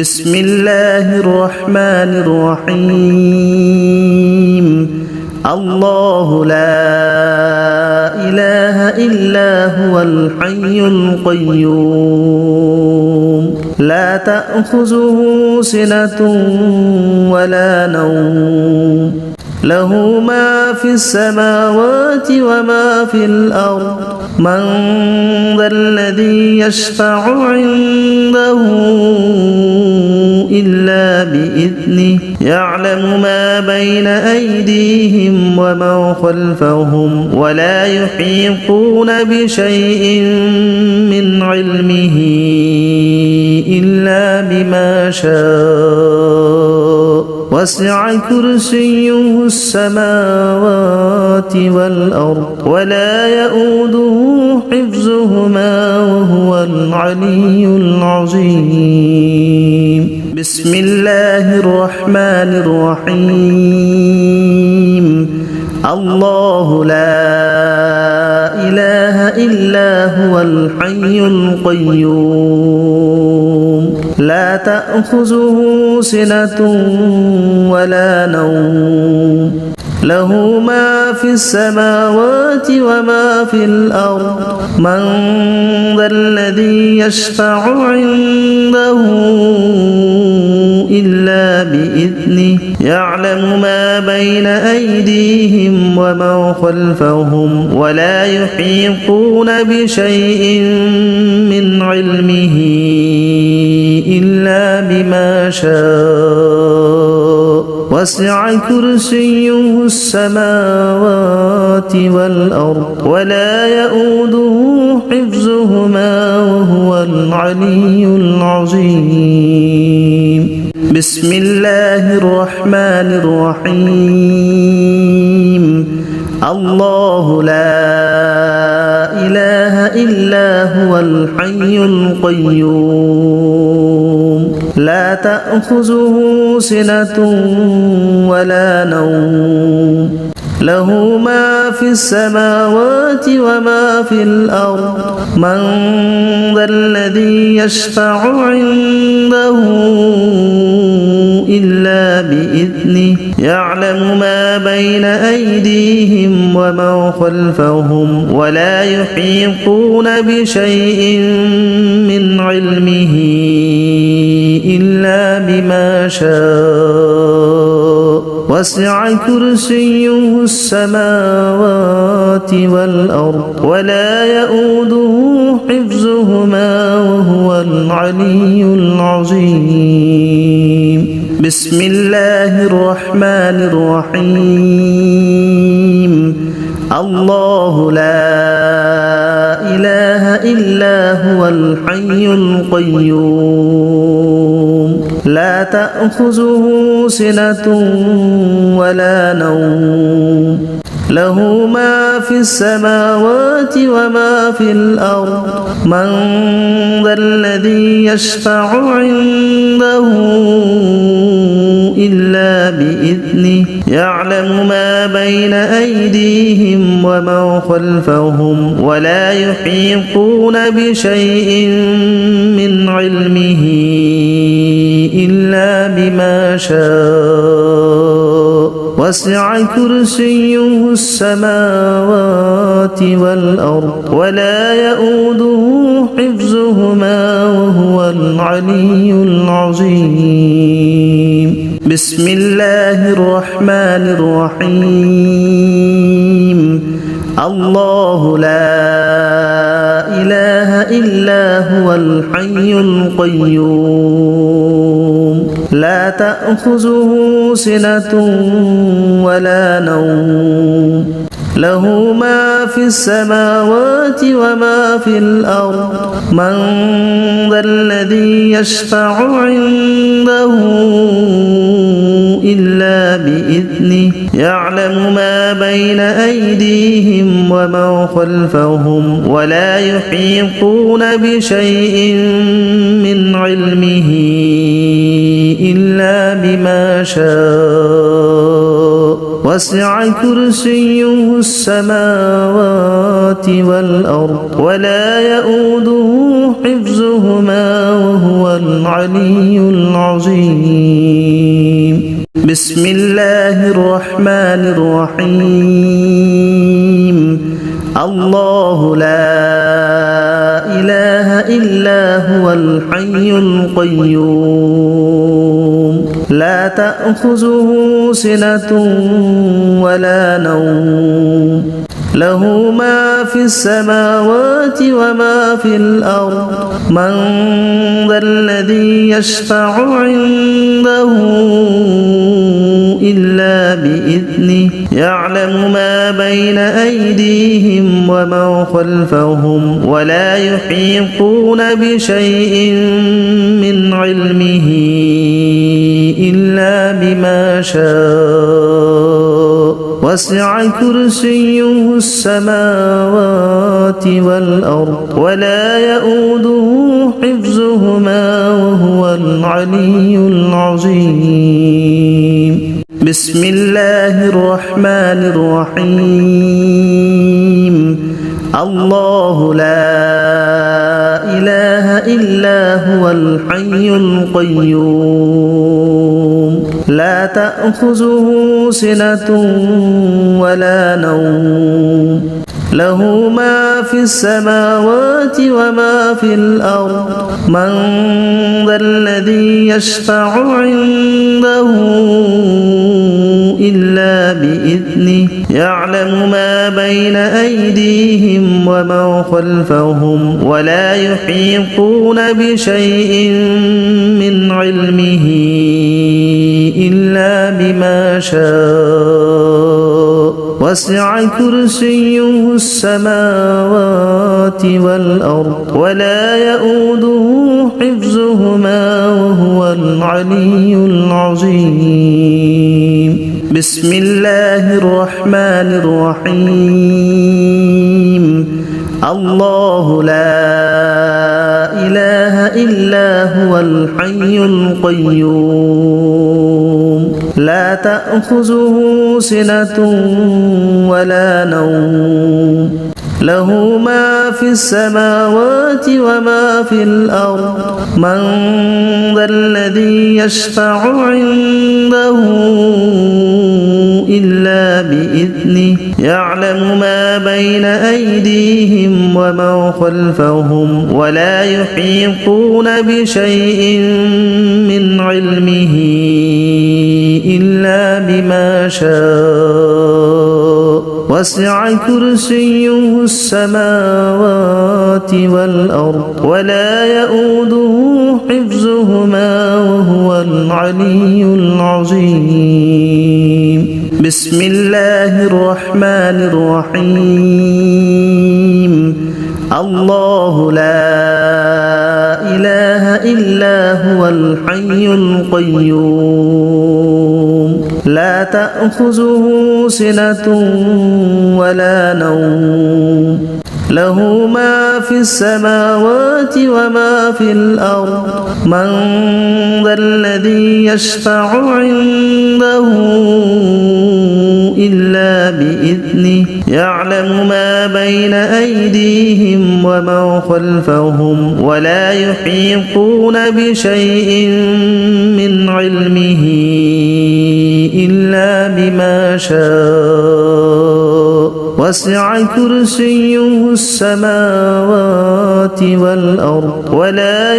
بسم الله الرحمن الرحيم الله لا إله إلا هو الحي القيوم لا تأخذه سنة ولا نوم له ما في السماوات وما في الأرض من ذا الذي يشفع عنده إلا بإذنه يعلم ما بين أيديهم وما خلفهم ولا يحيطون بشيء من علمه إلا بما شاء وسع كرسيه السماوات والأرض ولا يؤوده حفظهما وهو العلي العظيم بسم الله الرحمن الرحيم الله لا إله إلا هو الحي القيوم لا تأخذه سنة ولا نوم له ما في السماوات وما في الأرض من ذا الذي يشفع عنده إلا بإذنه يعلم ما بين أيديهم وما خلفهم ولا يحيطون بشيء من علمه إلا بما شاء وسع كرسيه السماوات والأرض ولا يؤوده حفظهما وهو العلي العظيم بسم الله الرحمن الرحيم الله لا إله إلا هو الحي القيوم لا تأخذه سنة ولا نوم له ما في السماوات وما في الأرض من ذا الذي يشفع عنده إلا بإذنه يعلم ما بين أيديهم وما خلفهم ولا يحيطون بشيء من علمه إلا بما شاء وسع كرسيه السماوات والأرض ولا يؤوده حفظهما وهو العلي العظيم بسم الله الرحمن الرحيم الله لا إله إلا هو الحي القيوم لا تأخذه سنة ولا نوم له ما في السماوات وما في الأرض من ذا الذي يشفع عنده إلا بإذنه يعلم ما بين أيديهم وما خلفهم ولا يحيطون بشيء من علمه إلا بما شاء وسع كرسيه السماوات والأرض ولا يؤوده حفظهما وهو العلي العظيم بسم الله الرحمن الرحيم الله لا إله إلا هو الحي القيوم لا تأخذه سنة ولا نوم له ما في السماوات وما في الأرض من ذا الذي يشفع عنده إلا بإذنه يعلم ما بين أيديهم وما خلفهم ولا يحيطون بشيء من علمه إلا بما شاء وسع كرسيه السماوات والأرض ولا يؤوده حفظهما وهو العلي العظيم بسم الله الرحمن الرحيم الله لا إله إلا هو الحي القيوم لا تأخذه سنة ولا نوم له ما في السماوات وما في الأرض من ذا الذي يشفع عنده إلا بإذنه يعلم ما بين أيديهم وما خلفهم ولا يحيطون بشيء من علمه إلا بما شاء وسع كرسيه السماوات والأرض ولا يؤوده حفظهما وهو العلي العظيم بسم الله الرحمن الرحيم الله لا إله إلا هو الحي القيوم لا تأخذه سنة ولا نوم له ما في السماوات وما في الأرض من ذا الذي يشفع عنده إلا بإذنه يعلم ما بين أيديهم وما خلفهم ولا يحيطون بشيء من علمه إلا بما شاء وسع كرسيه السماوات والأرض ولا يؤوده حفظهما وهو العلي العظيم بسم الله الرحمن الرحيم الله لا إله إلا هو الحي القيوم لا تأخذه سنة ولا نوم له ما في السماوات وما في الأرض من ذا الذي يشفع عنده إلا بإذنه يعلم ما بين أيديهم وما خلفهم ولا يحيطون بشيء من علمه إلا بما شاء وسع كرسيه السماوات والأرض ولا يؤوده حفظهما وهو العلي العظيم بسم الله الرحمن الرحيم الله لا إله إلا هو الحي القيوم لا تأخذه سنة ولا نوم له ما في السماوات وما في الأرض من ذا الذي يشفع عنده إلا بإذنه يعلم ما بين أيديهم وما خلفهم ولا يحيطون بشيء من علمه إلا بما شاء وسع كرسيه السماوات والأرض ولا